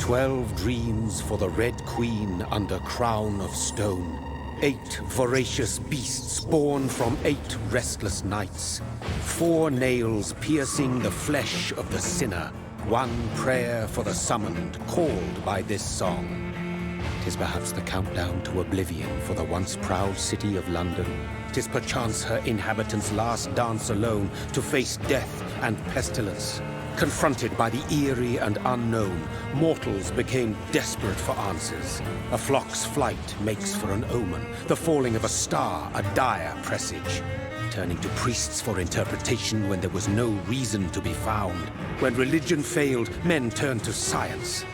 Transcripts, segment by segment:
12 dreams for the Red Queen under crown of stone. 8 voracious beasts born from 8 restless nights. 4 nails piercing the flesh of the sinner. 1 prayer for the summoned, called by this song. 'Tis perhaps the countdown to oblivion for the once proud city of London. 'Tis perchance her inhabitants' last dance alone to face death and pestilence. Confronted by the eerie and unknown, mortals became desperate for answers. A flock's flight makes for an omen, the falling of a star a dire presage. Turning to priests for interpretation when there was no reason to be found. When religion failed, men turned to science.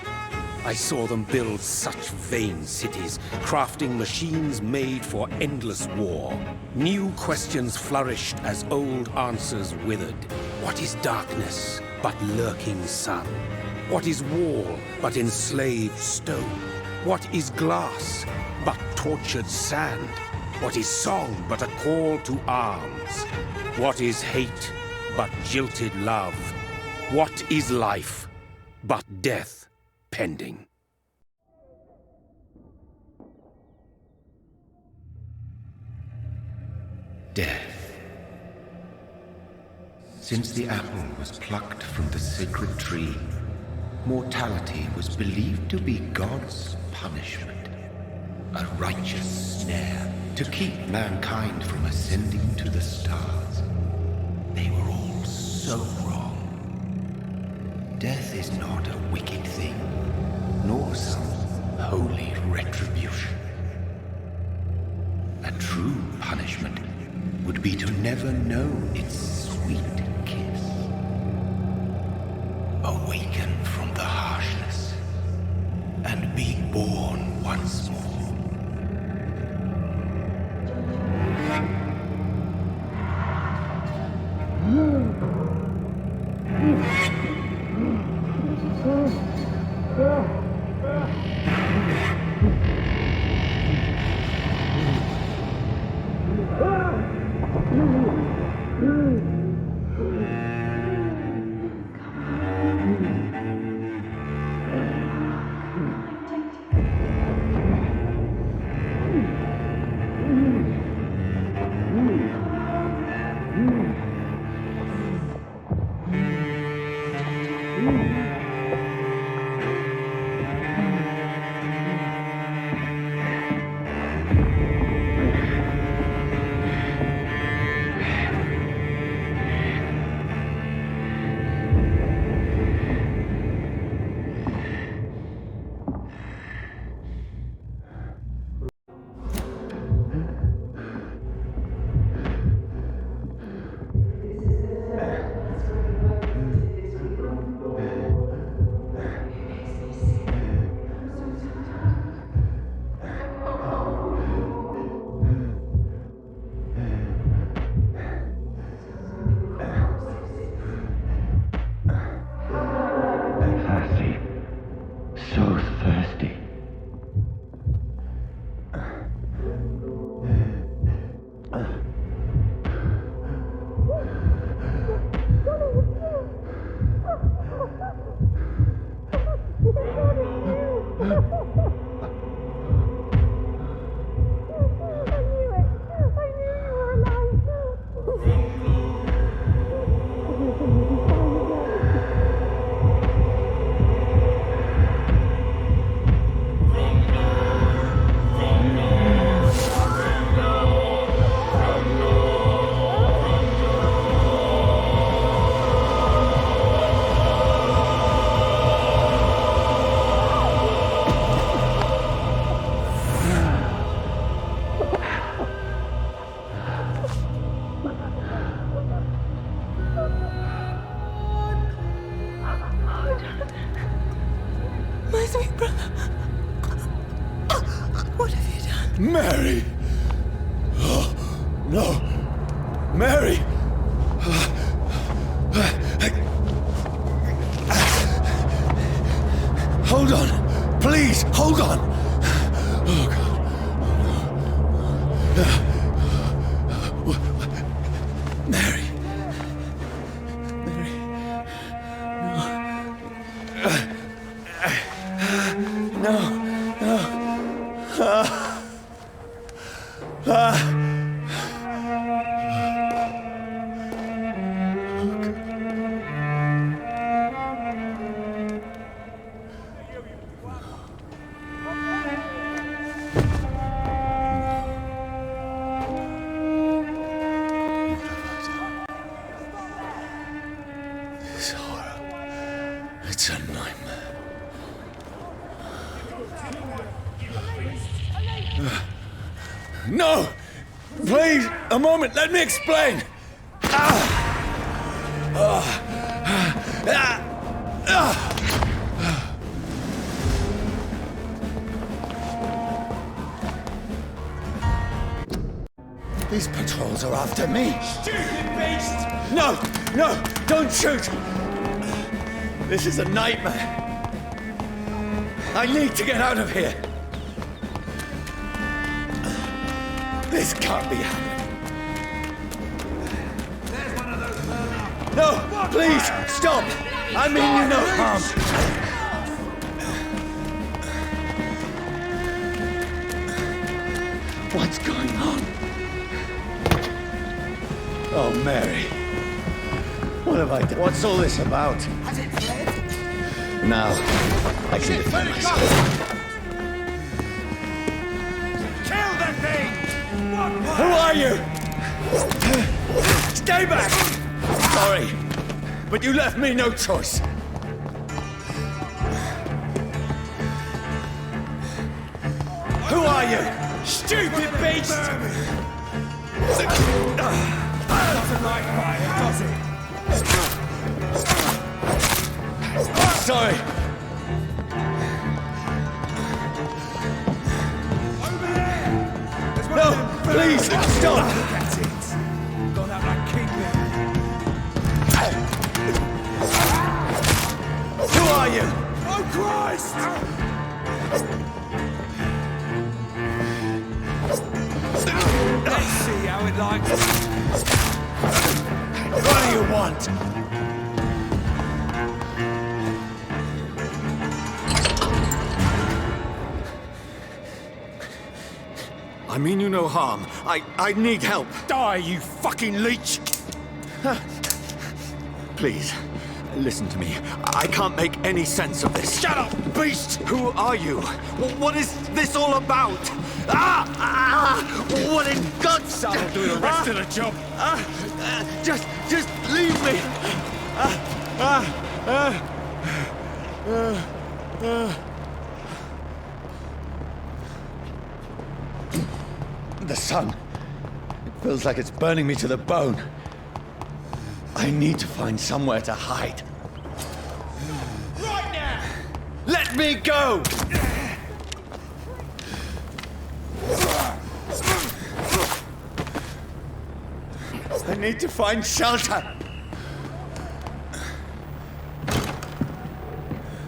I saw them build such vain cities, crafting machines made for endless war. New questions flourished as old answers withered. What is darkness but lurking sun? What is wall but enslaved stone? What is glass but tortured sand? What is song but a call to arms? What is hate but jilted love? What is life but death pending? Death. Since the apple was plucked from the sacred tree, mortality was believed to be God's punishment, a righteous snare to keep mankind from ascending to the stars. They were all so wrong. Death is not a wicked thing, nor some holy retribution. A true punishment would be to never know its sweet kiss. Awaken from the harshness and be born once more. Mary! Oh, no! Mary! Hold on! Please, hold on! Oh, God. Oh, no. Mary. Mary. No. No! Please, a moment, let me explain! These patrols are after me! Stupid beast! No! No! Don't shoot! This is a nightmare. I need to get out of here. This can't be happening. There's one of those. No! Please! Stop! I mean you no harm. What's going on? Oh, Mary. What have I done? What's all this about? Has it fled? Now, I can defend myself. Kill the thing! Who are you? Stay back! Sorry, but you left me no choice. Who are you? Stupid beast! Doesn't like fire, does it? Sorry. Over there! There's one No, of them please, birds. stop. Look at it. Gone up like kingdom. Who are you? Oh, Christ! Let's see how it likes it. What do you want? I mean you no harm. I need help. Die, you fucking leech! Please, listen to me. I can't make any sense of this. Shut up, beast! Who are you? What is this all about? What in God's That'll do the rest of the job. Just leave me. The sun. It feels like it's burning me to the bone. I need to find somewhere to hide. Right now! Let me go! I need to find shelter.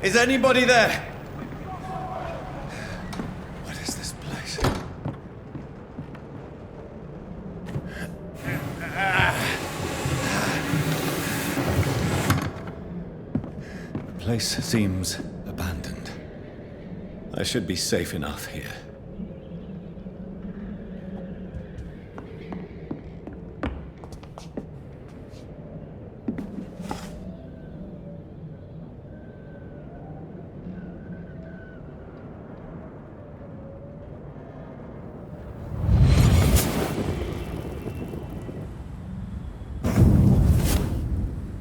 Is anybody there? What is this place? The place seems abandoned. I should be safe enough here.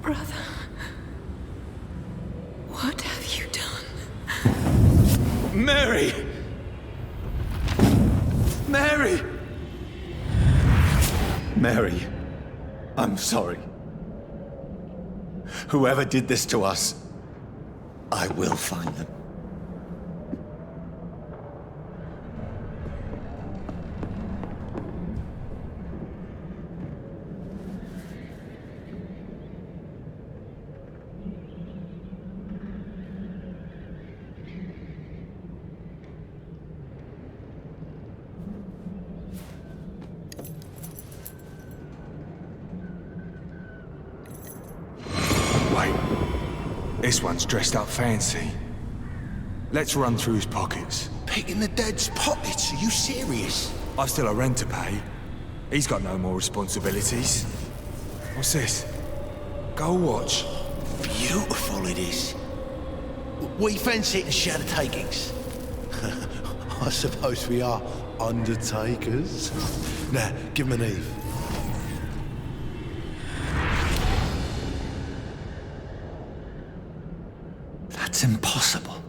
Brother, what have you done? Mary! Mary! Mary, I'm sorry. Whoever did this to us, I will find them. Wait. This one's dressed up fancy. Let's run through his pockets. Picking the dead's pockets? Are you serious? I've still a rent to pay. He's got no more responsibilities. What's this? Gold watch. Beautiful it is. We fancy it and share the takings. I suppose we are undertakers. Now, give him an Eve. That's impossible.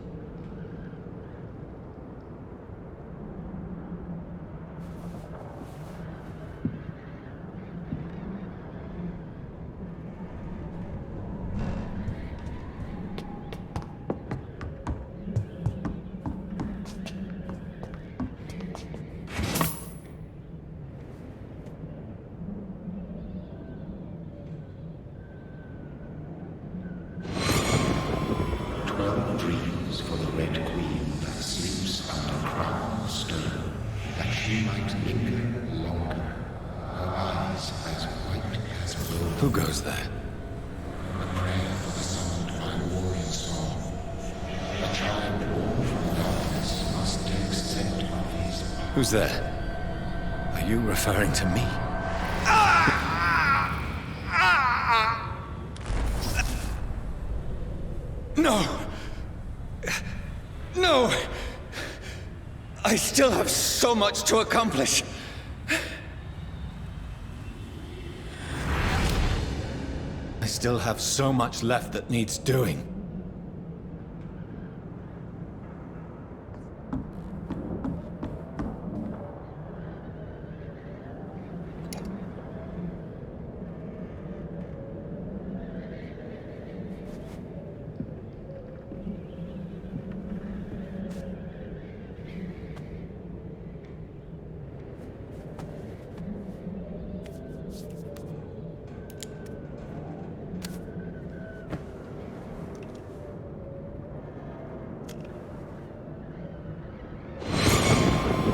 Who goes there? A prayer for the summoned by a warrior song. A child born from darkness must take scent of his power. Who's there? Are you referring to me? No! No! I still have so much to accomplish. I still have so much left that needs doing.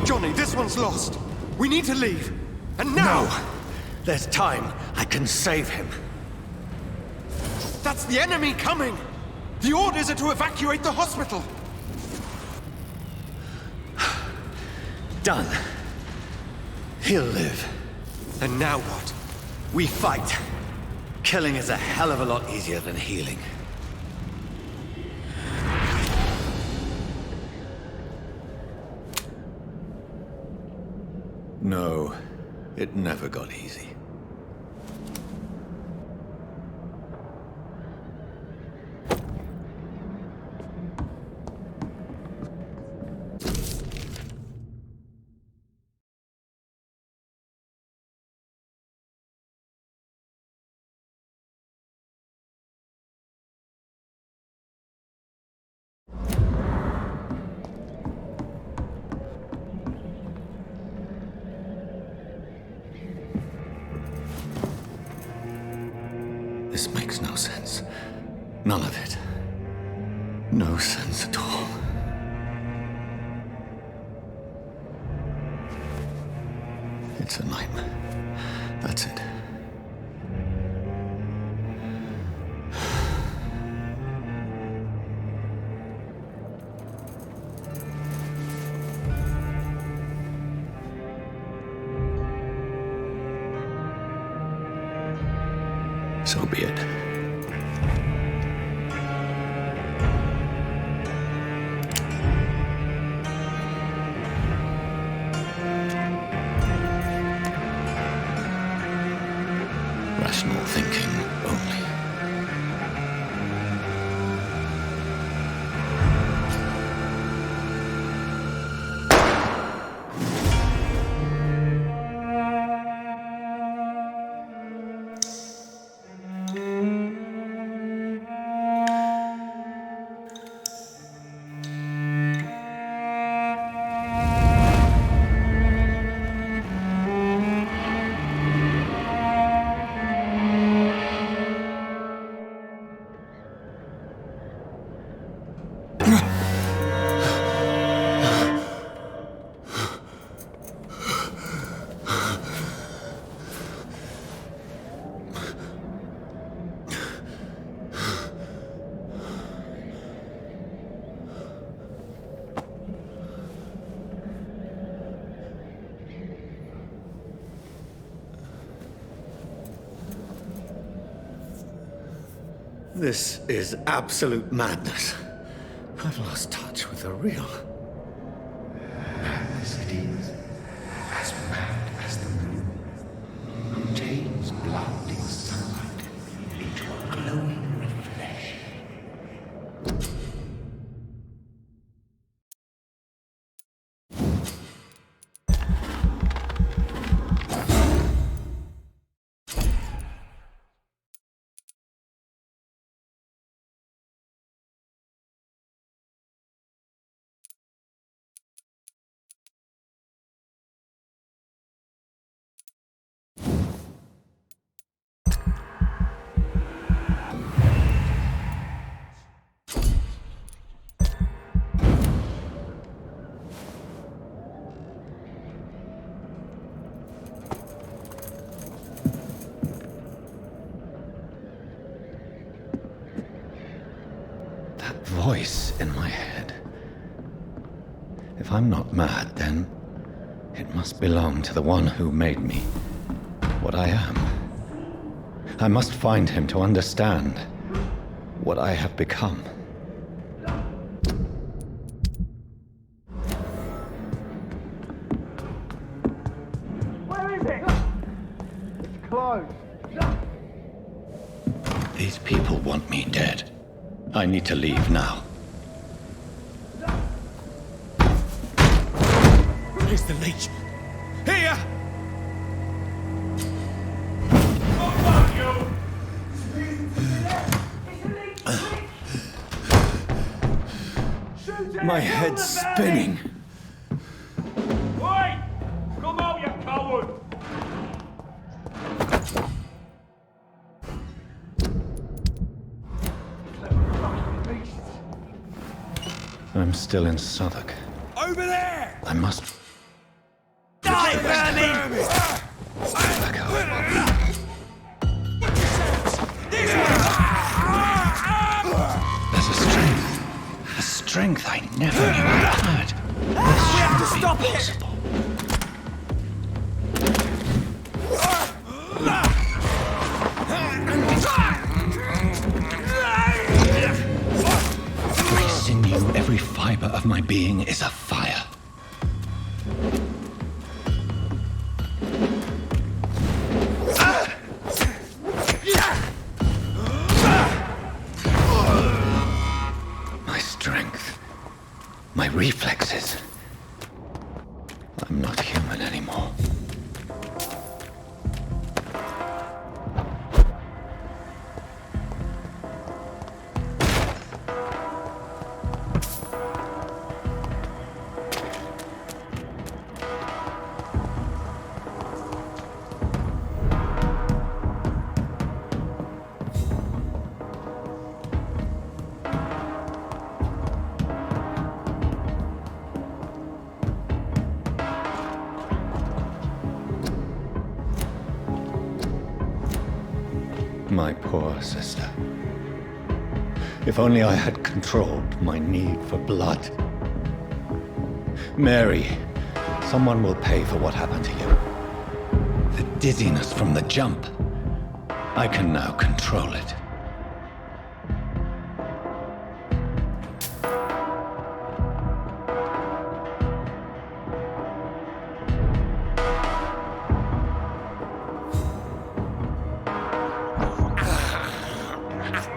Johnny, this one's lost. We need to leave. And now! No! There's time. I can save him. That's the enemy coming! The orders are to evacuate the hospital! Done. He'll live. And now what? We fight. Killing is a hell of a lot easier than healing. No, it never got easy. This makes no sense. None of it. No sense at all. It's a nightmare. That's it. So be it. Rational thinking only. This is absolute madness. I've lost touch with the real. Madness it is, as mad as the moon, who takes blinding sunlight into a glowing reflection. voice in my head. If I'm not mad, then it must belong to the one who made me what I am. I must find him to understand what I have become. Where is it? It's closed. These people want me dead. I need to leave now. Here's the leech. Here! My head's spinning. Wait! Come out, you coward! I'm still in Southwark. Over there! I must Die, vermin! back out. There's a strength I never knew I had. We have to stop it! Possible. Every sinew, every fiber of my being is afire. My strength, my reflexes. I'm not human anymore. My poor sister. If only I had controlled my need for blood. Mary, someone will pay for what happened to you. The dizziness from the jump. I can now control it.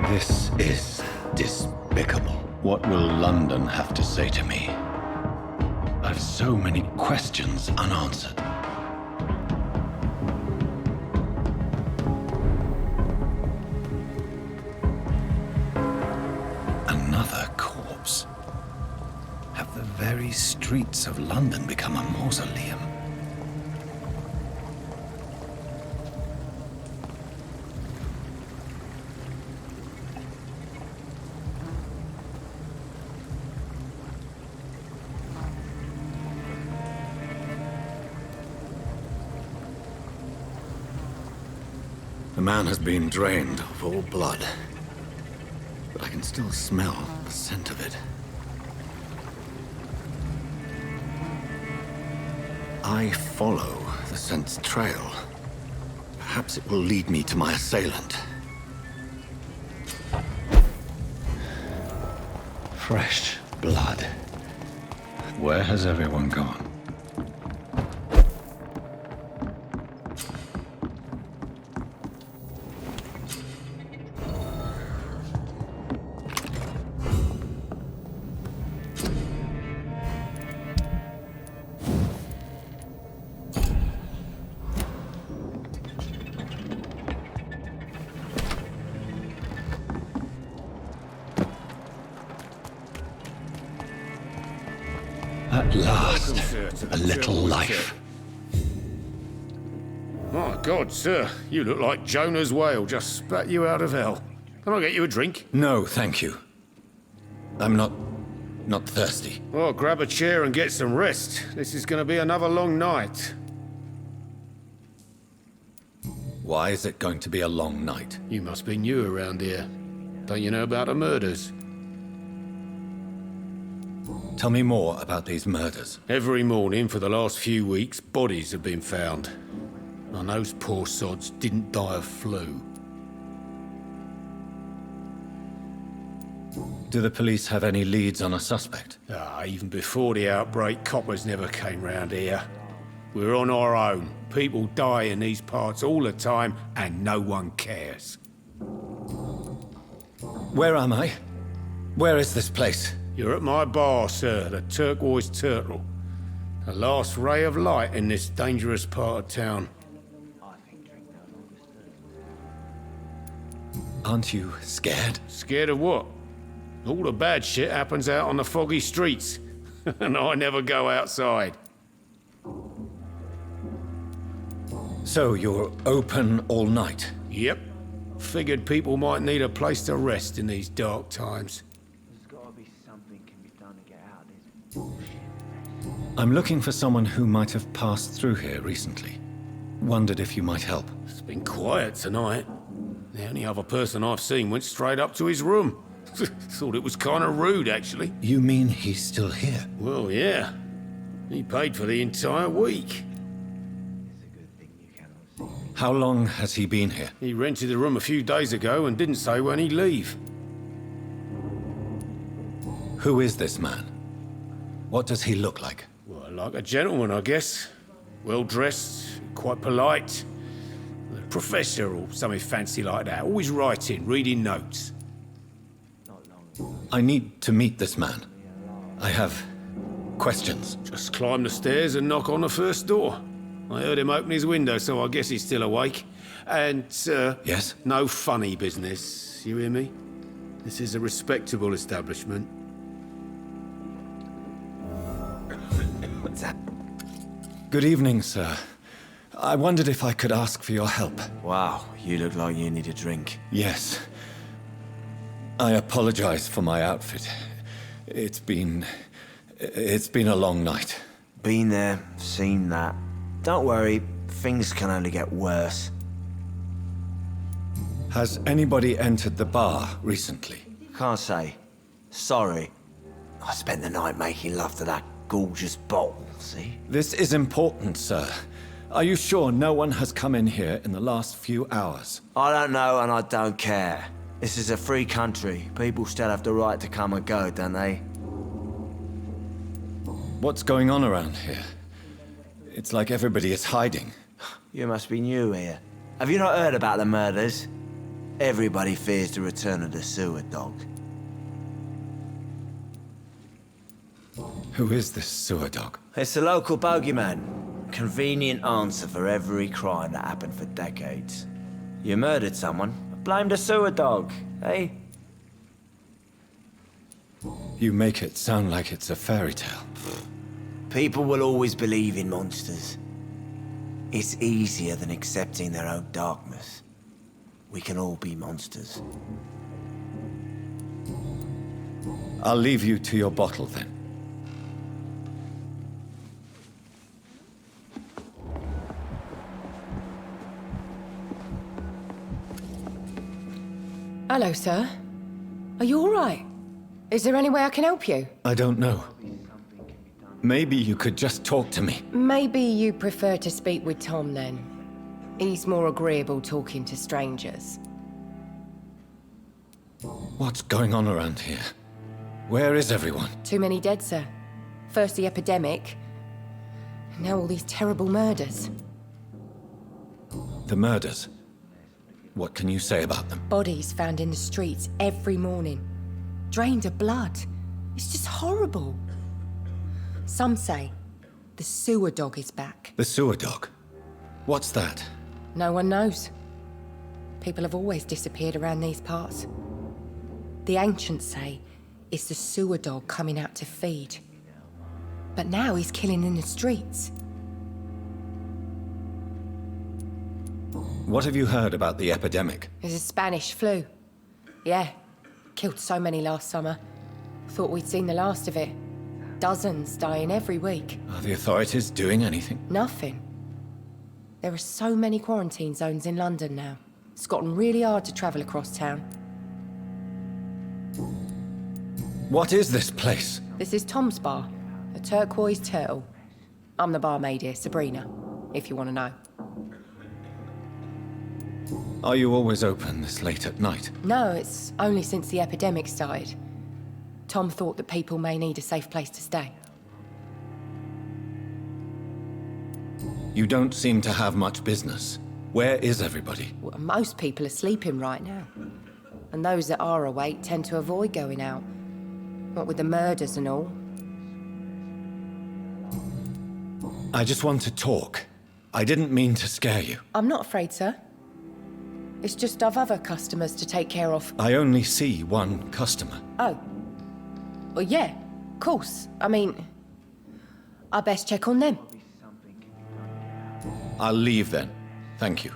This is despicable. What will London have to say to me? I've so many questions unanswered. Another corpse. Have the very streets of London become a mausoleum? The man has been drained of all blood, but I can still smell the scent of it. I follow the scent's trail. Perhaps it will lead me to my assailant. Fresh blood. Where has everyone gone? At last, a little life. My God, sir, you look like Jonah's whale just spat you out of hell. Can I get you a drink? No, thank you. I'm not thirsty. Well, grab a chair and get some rest. This is going to be another long night. Why is it going to be a long night? You must be new around here. Don't you know about the murders? Tell me more about these murders. Every morning for the last few weeks, bodies have been found. And those poor sods didn't die of flu. Do the police have any leads on a suspect? Even before the outbreak, coppers never came round here. We're on our own. People die in these parts all the time, and no one cares. Where am I? Where is this place? You're at my bar, sir, the Turquoise Turtle. The last ray of light in this dangerous part of town. Aren't you scared? Scared of what? All the bad shit happens out on the foggy streets. And I never go outside. So you're open all night? Yep. Figured people might need a place to rest in these dark times. There's gotta be something can be done to get out of this bullshit. I'm looking for someone who might have passed through here recently. Wondered if you might help. It's been quiet tonight. The only other person I've seen went straight up to his room. Thought it was kind of rude, actually. You mean he's still here? Well, yeah. He paid for the entire week. How long has he been here? He rented the room a few days ago and didn't say when he'd leave. Who is this man? What does he look like? Well, like a gentleman, I guess. Well-dressed, quite polite. A professor or something fancy like that. Always writing, reading notes. I need to meet this man. I have questions. Just climb the stairs and knock on the first door. I heard him open his window, so I guess he's still awake. And, Yes? no funny business, you hear me? This is a respectable establishment. What's that? Good evening, sir. I wondered if I could ask for your help. Wow, you look like you need a drink. Yes. I apologize for my outfit. It's been a long night. Been there, seen that. Don't worry, things can only get worse. Has anybody entered the bar recently? Can't say. Sorry. I spent the night making love to that gorgeous bottle, see? This is important, sir. Are you sure no one has come in here in the last few hours? I don't know and I don't care. This is a free country. People still have the right to come and go, don't they? What's going on around here? It's like everybody is hiding. You must be new here. Have you not heard about the murders? Everybody fears the return of the sewer dog. Who is this sewer dog? It's the local bogeyman. Convenient answer for every crime that happened for decades. You murdered someone, blame the sewer dog, eh? You make it sound like it's a fairy tale. People will always believe in monsters. It's easier than accepting their own darkness. We can all be monsters. I'll leave you to your bottle then. Hello, sir. Are you all right? Is there any way I can help you? I don't know. Maybe you could just talk to me. Maybe you prefer to speak with Tom, then. He's more agreeable talking to strangers. What's going on around here? Where is everyone? Too many dead, sir. First the epidemic, now all these terrible murders. The murders? What can you say about them? Bodies found in the streets every morning. Drained of blood. It's just horrible. Some say the sewer dog is back. The sewer dog? What's that? No one knows. People have always disappeared around these parts. The ancients say it's the sewer dog coming out to feed. But now he's killing in the streets. What have you heard about the epidemic? There's a Spanish flu. Yeah, killed so many last summer. Thought we'd seen the last of it. Dozens dying every week. Are the authorities doing anything? Nothing. There are so many quarantine zones in London now. It's gotten really hard to travel across town. What is this place? This is Tom's bar, a turquoise turtle. I'm the barmaid here, Sabrina, if you want to know. Are you always open this late at night? No, it's only since the epidemic started. Tom thought that people may need a safe place to stay. You don't seem to have much business. Where is everybody? Well, most people are sleeping right now. And those that are awake tend to avoid going out. What with the murders and all. I just want to talk. I didn't mean to scare you. I'm not afraid, sir. It's just I've other customers to take care of. I only see one customer. Oh. Well, yeah, of course. I mean, I best check on them. I'll leave then. Thank you.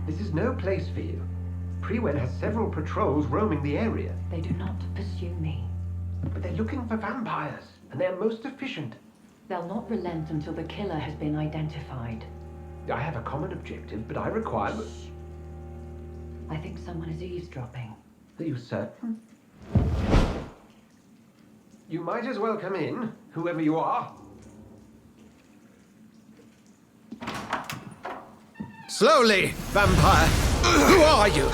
This is no place for you. Prewen has several patrols roaming the area. They do not pursue me. But they're looking for vampires, and they're most efficient. They'll not relent until the killer has been identified. I have a common objective, but I require... I think someone is eavesdropping. Are you certain? You might as well come in, whoever you are. Slowly, vampire! Who are you?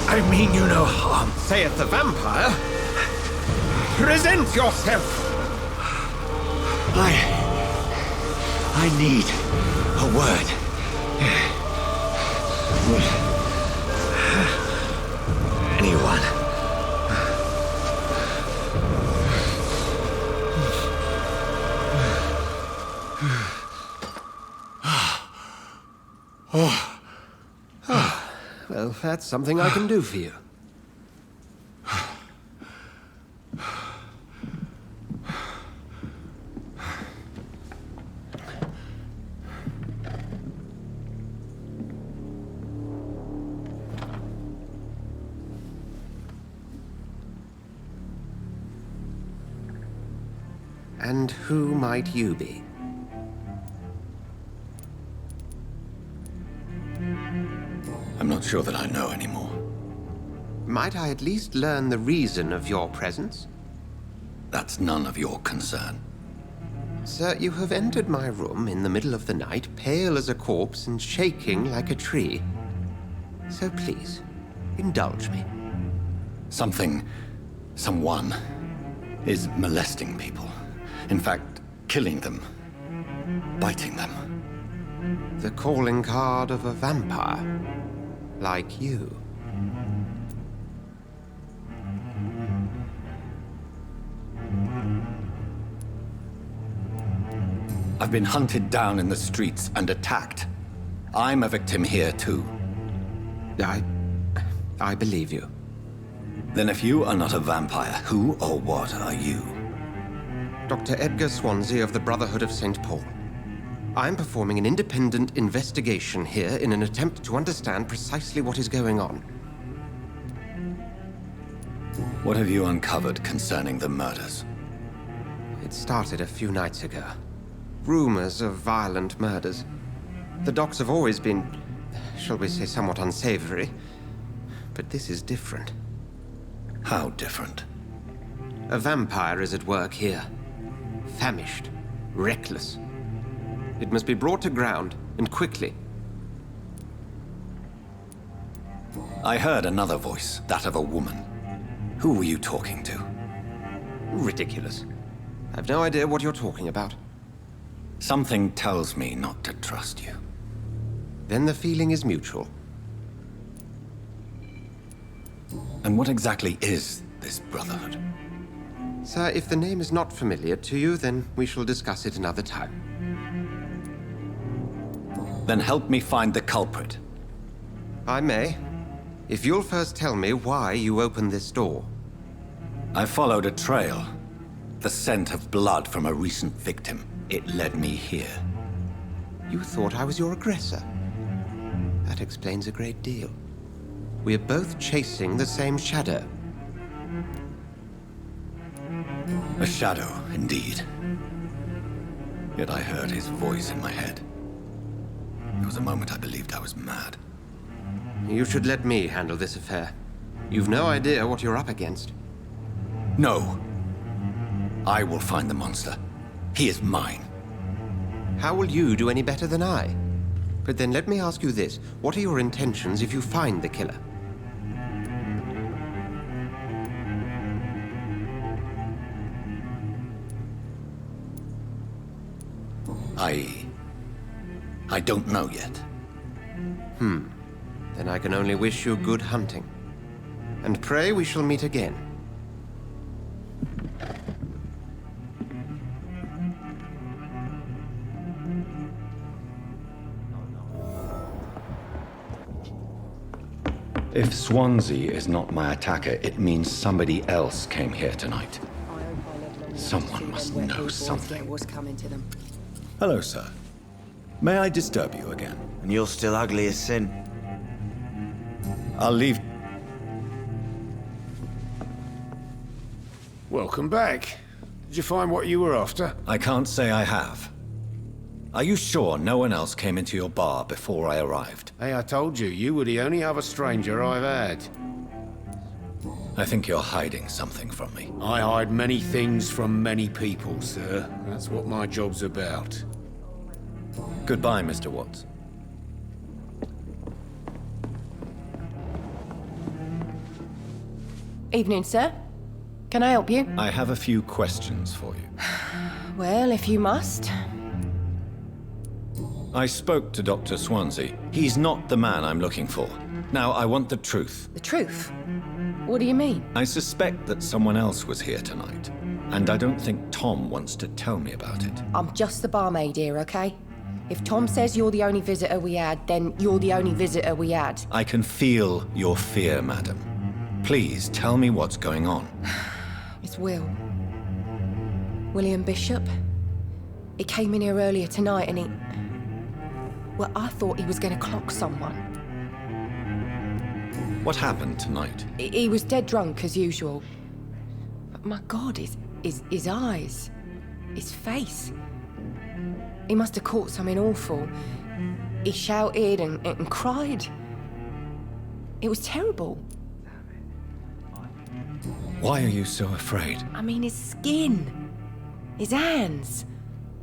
I mean you no harm. Saith the vampire. Present yourself! I need a word. Anyone? Well, that's something I can do for you. And who might you be? I'm not sure that I know anymore. Might I at least learn the reason of your presence? That's none of your concern. Sir, you have entered my room in the middle of the night, pale as a corpse and shaking like a tree. So please, indulge me. Someone is molesting people. In fact, killing them. Biting them. The calling card of a vampire. Like you. I've been hunted down in the streets and attacked. I'm a victim here, too. I believe you. Then if you are not a vampire, who or what are you? Dr. Edgar Swansea of the Brotherhood of St. Paul. I'm performing an independent investigation here in an attempt to understand precisely what is going on. What have you uncovered concerning the murders? It started a few nights ago. Rumors of violent murders. The docks have always been, shall we say, somewhat unsavory. But this is different. How different? A vampire is at work here. Famished. Reckless. It must be brought to ground, and quickly. I heard another voice, that of a woman. Who were you talking to? Ridiculous. I've no idea what you're talking about. Something tells me not to trust you. Then the feeling is mutual. And what exactly is this Brotherhood? Sir, if the name is not familiar to you, then we shall discuss it another time. Then help me find the culprit. I may. If you'll first tell me why you opened this door. I followed a trail. The scent of blood from a recent victim. It led me here. You thought I was your aggressor. That explains a great deal. We're both chasing the same shadow. A shadow, indeed. Yet I heard his voice in my head. There was a moment I believed I was mad. You should let me handle this affair. You've no idea what you're up against. No. I will find the monster. He is mine. How will you do any better than I? But then let me ask you this. What are your intentions if you find the killer? I don't know yet. Then I can only wish you good hunting. And pray we shall meet again. If Swansea is not my attacker, it means somebody else came here tonight. Someone must know something. Hello, sir. May I disturb you again? And you're still ugly as sin. I'll leave. Welcome back. Did you find what you were after? I can't say I have. Are you sure no one else came into your bar before I arrived? Hey, I told you, you were the only other stranger I've had. I think you're hiding something from me. I hide many things from many people, sir. That's what my job's about. Goodbye, Mr. Watts. Evening, sir. Can I help you? I have a few questions for you. Well, if you must. I spoke to Dr. Swansea. He's not the man I'm looking for. Now, I want the truth. The truth? What do you mean? I suspect that someone else was here tonight, and I don't think Tom wants to tell me about it. I'm just the barmaid here, okay? If Tom says you're the only visitor we had, then you're the only visitor we had. I can feel your fear, madam. Please tell me what's going on. It's Will. William Bishop. He came in here earlier tonight and he... Well, I thought he was going to clock someone. What happened tonight? He was dead drunk, as usual. But my God, his eyes, his face. He must have caught something awful. He shouted and cried. It was terrible. Why are you so afraid? I mean, his skin, his hands.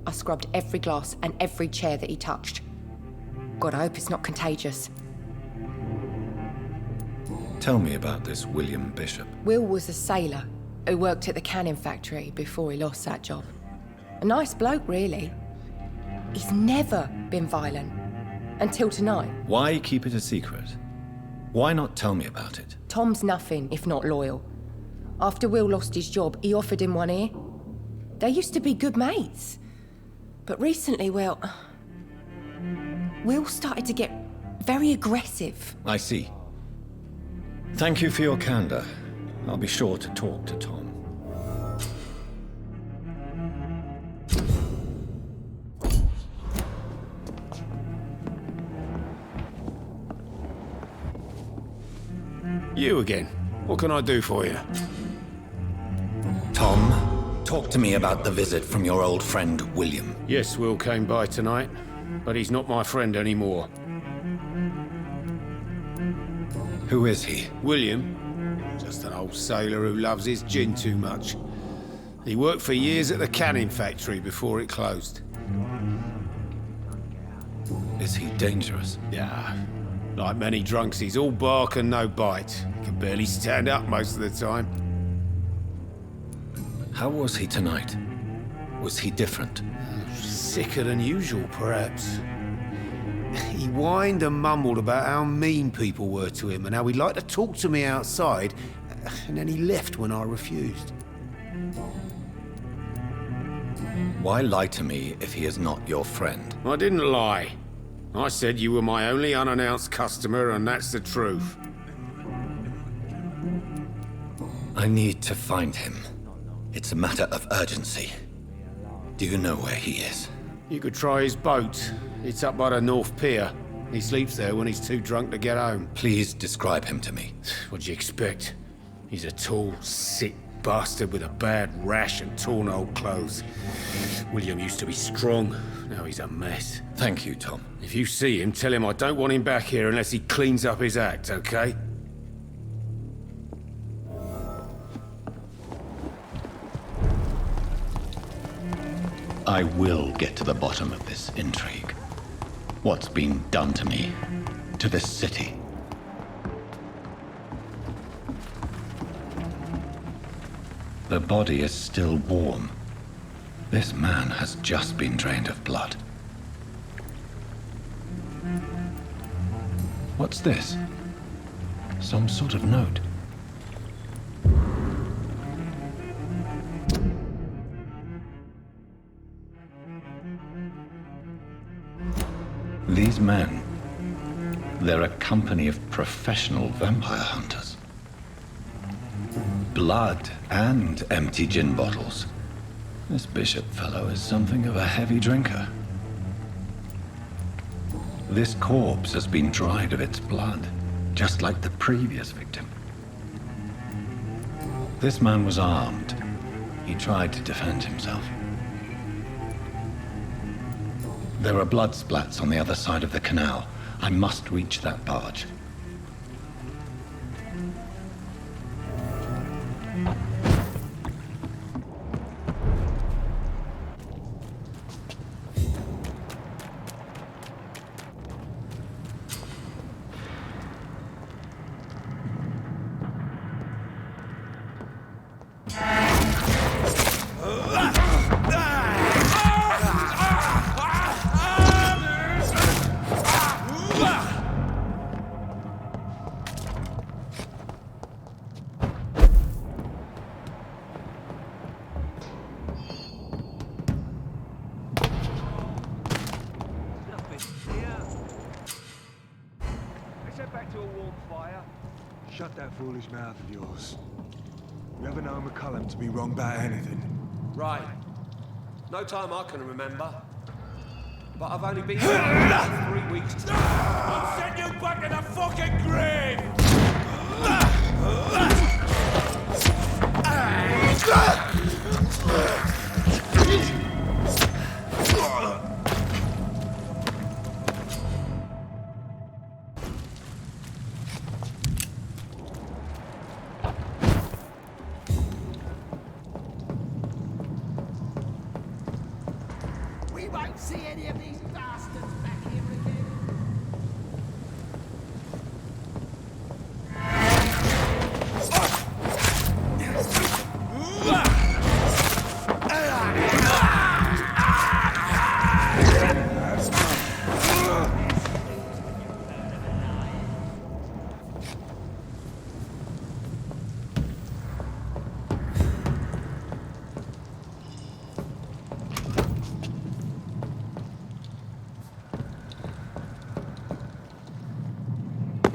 I scrubbed every glass and every chair that he touched. God, I hope it's not contagious. Tell me about this William Bishop. Will was a sailor who worked at the canning factory before he lost that job. A nice bloke, really. He's never been violent. Until tonight. Why keep it a secret? Why not tell me about it? Tom's nothing if not loyal. After Will lost his job, he offered him one ear. They used to be good mates. But recently, well... Will started to get very aggressive. I see. Thank you for your candor. I'll be sure to talk to Tom. You again. What can I do for you? Tom, talk to me about the visit from your old friend, William. Yes, Will came by tonight, but he's not my friend anymore. Who is he? William. Just an old sailor who loves his gin too much. He worked for years at the canning factory before it closed. Is he dangerous? Yeah. Like many drunks, he's all bark and no bite. He can barely stand up most of the time. How was he tonight? Was he different? Sicker than usual, perhaps. He whined and mumbled about how mean people were to him and how he'd like to talk to me outside, and then he left when I refused. Why lie to me if he is not your friend? I didn't lie. I said you were my only unannounced customer, and that's the truth. I need to find him. It's a matter of urgency. Do you know where he is? You could try his boat. It's up by the North Pier. He sleeps there when he's too drunk to get home. Please describe him to me. What do you expect? He's a tall, sick, bastard with a bad rash and torn old clothes. William used to be strong. Now he's a mess. Thank you, Tom. If you see him, tell him I don't want him back here unless he cleans up his act, okay? I will get to the bottom of this intrigue. What's been done to me, to this city. The body is still warm. This man has just been drained of blood. What's this? Some sort of note. These men, they're a company of professional vampire hunters. Blood and empty gin bottles. This Bishop fellow is something of a heavy drinker. This corpse has been dried of its blood, just like the previous victim. This man was armed. He tried to defend himself. There are blood splats on the other side of the canal. I must reach that barge. Shut that foolish mouth of yours. You ever known McCullum to be wrong about anything? Right. No time I can remember. But I've only been here for 3 weeks. I'll send you back in the fucking grave! See any of these bastards back here again?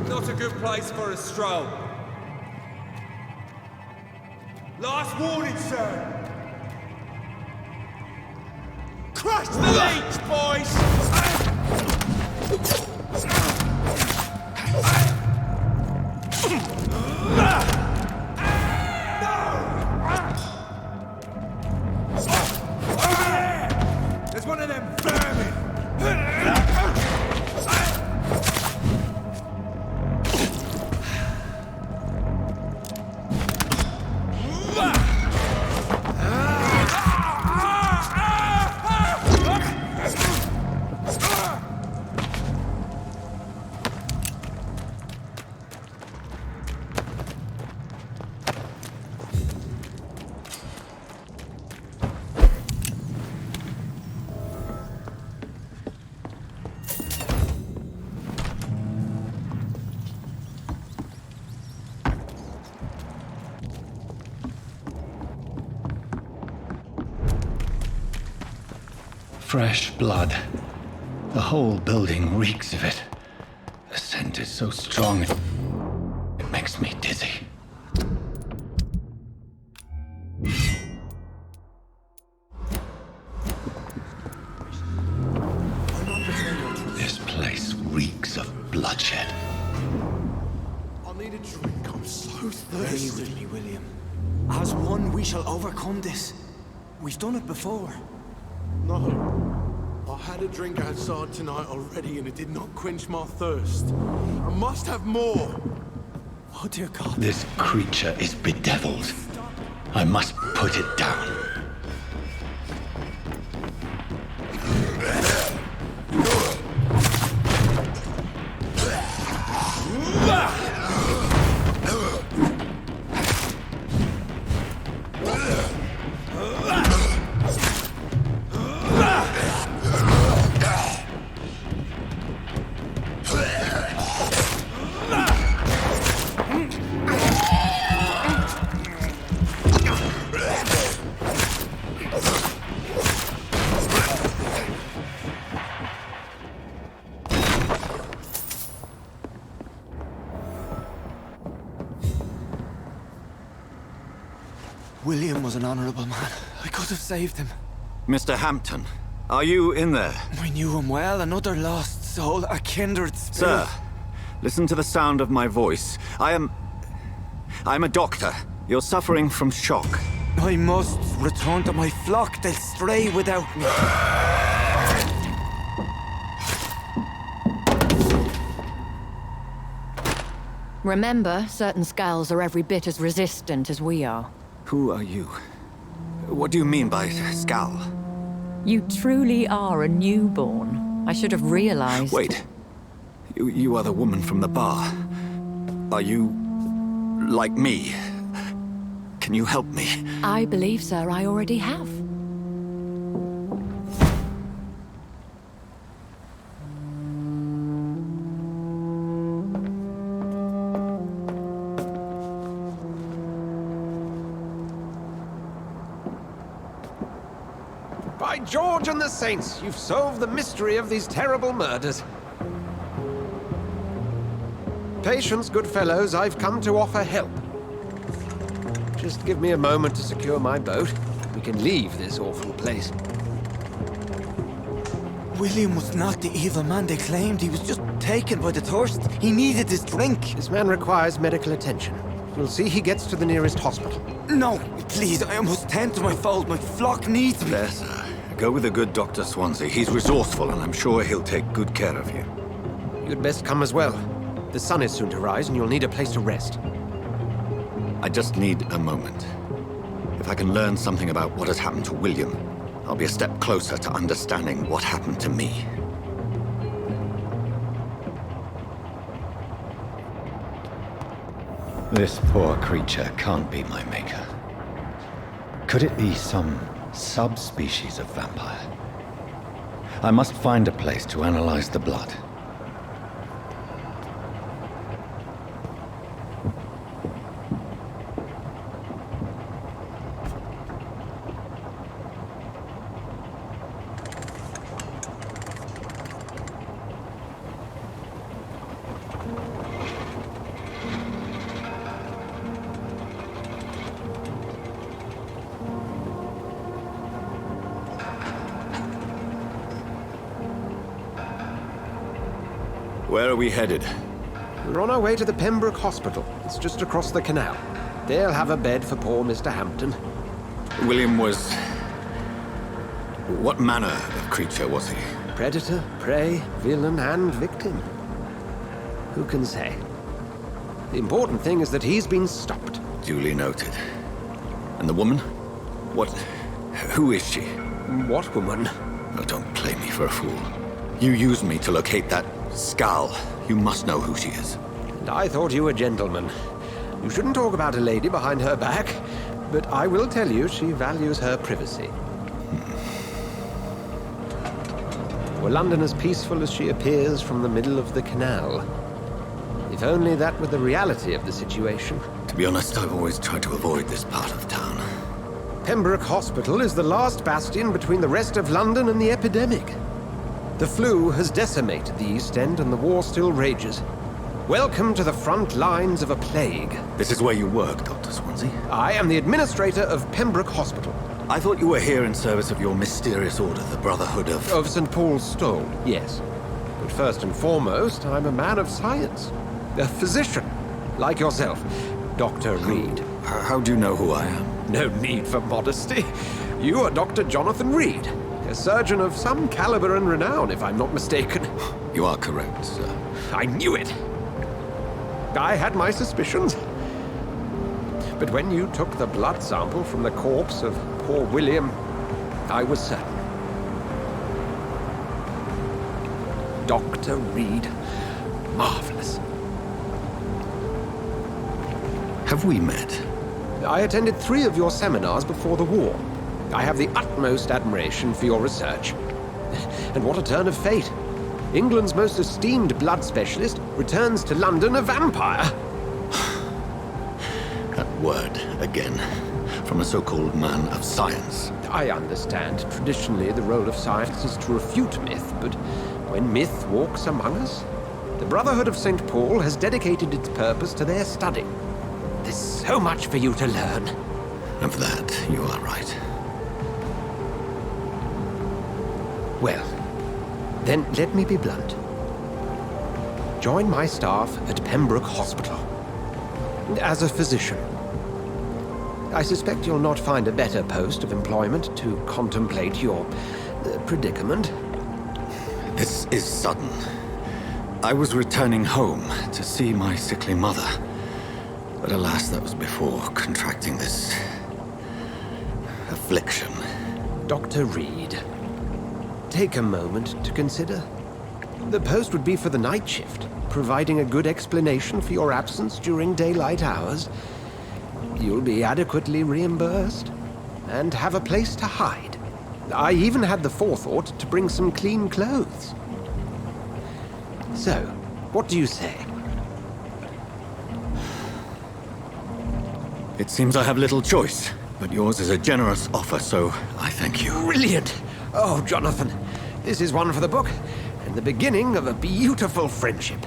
Not a good place for a stroll. Last warning, sir! Crush the leech, boys! There's one of them vermin! Fresh blood. The whole building reeks of it. The scent is so strong, it makes me dizzy. This place reeks of bloodshed. I need a drink. I'm so thirsty. Stay with me, William. As one, we shall overcome this. We've done it before. No. I had a drink outside tonight already and it did not quench my thirst. I must have more. Oh, dear God. This creature is bedeviled. I must put it down. William was an honorable man. I could have saved him. Mr. Hampton, are you in there? I knew him well, another lost soul, a kindred spirit. Sir, listen to the sound of my voice. I'm a doctor. You're suffering from shock. I must return to my flock. They'll stray without me. Remember, certain skulls are every bit as resistant as we are. Who are you? What do you mean by skull? You truly are a newborn. I should have realized. Wait. You are the woman from the bar. Are you like me? Can you help me? I believe, sir, I already have. By George and the Saints, you've solved the mystery of these terrible murders. Patience, good fellows, I've come to offer help. Just give me a moment to secure my boat. We can leave this awful place. William was not the evil man they claimed. He was just taken by the thirst. He needed his drink. This man requires medical attention. We'll see he gets to the nearest hospital. No, please, I must tend to my fold. My flock needs me. There, sir. Go with the good Dr. Swansea. He's resourceful, and I'm sure he'll take good care of you. You'd best come as well. The sun is soon to rise, and you'll need a place to rest. I just need a moment. If I can learn something about what has happened to William, I'll be a step closer to understanding what happened to me. This poor creature can't be my maker. Could it be some subspecies of vampire? I must find a place to analyze the blood. Where are we headed? We're on our way to the Pembroke Hospital. It's just across the canal. They'll have a bed for poor Mr. Hampton. William was... What manner of creature was he? Predator, prey, villain, and victim. Who can say? The important thing is that he's been stopped. Duly noted. And the woman? What... Who is she? What woman? Oh, don't play me for a fool. You used me to locate that skull. You must know who she is. And I thought you a gentleman. You shouldn't talk about a lady behind her back, but I will tell you she values her privacy. Were London as peaceful as she appears from the middle of the canal? If only that were the reality of the situation. To be honest, I've always tried to avoid this part of town. Pembroke Hospital is the last bastion between the rest of London and the epidemic. The flu has decimated the East End and the war still rages. Welcome to the front lines of a plague. This is where you work, Dr. Swansea? I am the administrator of Pembroke Hospital. I thought you were here in service of your mysterious order, the Brotherhood of... Of St. Paul's Stone, yes. But first and foremost, I'm a man of science. A physician, like yourself, Dr. Reid. How do you know who I am? No need for modesty. You are Dr. Jonathan Reid, a surgeon of some caliber and renown, if I'm not mistaken. You are correct, sir. I knew it. I had my suspicions. But when you took the blood sample from the corpse of poor William, I was certain. Dr. Reid. Marvelous. Have we met? I attended 3 of your seminars before the war. I have the utmost admiration for your research. And what a turn of fate. England's most esteemed blood specialist returns to London a vampire. That word, again, from a so-called man of science. I understand. Traditionally, the role of science is to refute myth, but when myth walks among us, the Brotherhood of St. Paul has dedicated its purpose to their study. There's so much for you to learn. Of that, you are right. Well, then let me be blunt. Join my staff at Pembroke Hospital. As a physician. I suspect you'll not find a better post of employment to contemplate your predicament. This is sudden. I was returning home to see my sickly mother. But alas, that was before contracting this affliction. Dr. Reid, take a moment to consider. The post would be for the night shift, providing a good explanation for your absence during daylight hours. You'll be adequately reimbursed and have a place to hide. I even had the forethought to bring some clean clothes. So, what do you say? It seems I have little choice, but yours is a generous offer, so I thank you. Brilliant! Oh, Jonathan, this is one for the book, and the beginning of a beautiful friendship.